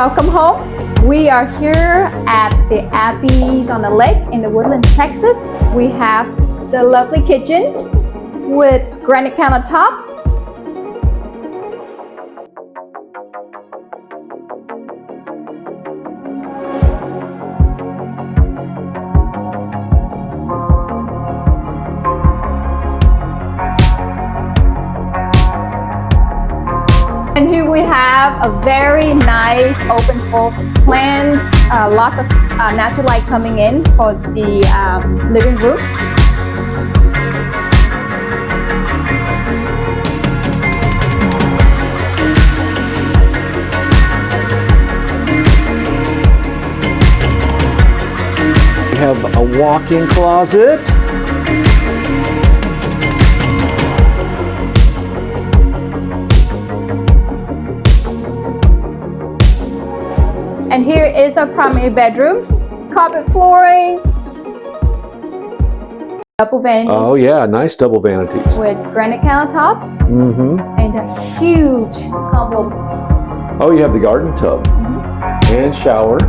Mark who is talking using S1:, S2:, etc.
S1: Welcome home. We are here at the Abbey's on the lake in the Woodlands, Texas. We have the lovely kitchen with granite countertop. And here we have a very nice open floor plans, lots of natural light coming in for the living room.
S2: We have a walk-in closet.
S1: And here is our primary bedroom. Carpet flooring. Double vanities.
S2: Oh yeah, nice double vanities.
S1: With granite countertops.
S2: Mm-hmm.
S1: And a huge combo.
S2: Oh, you have the garden tub and shower.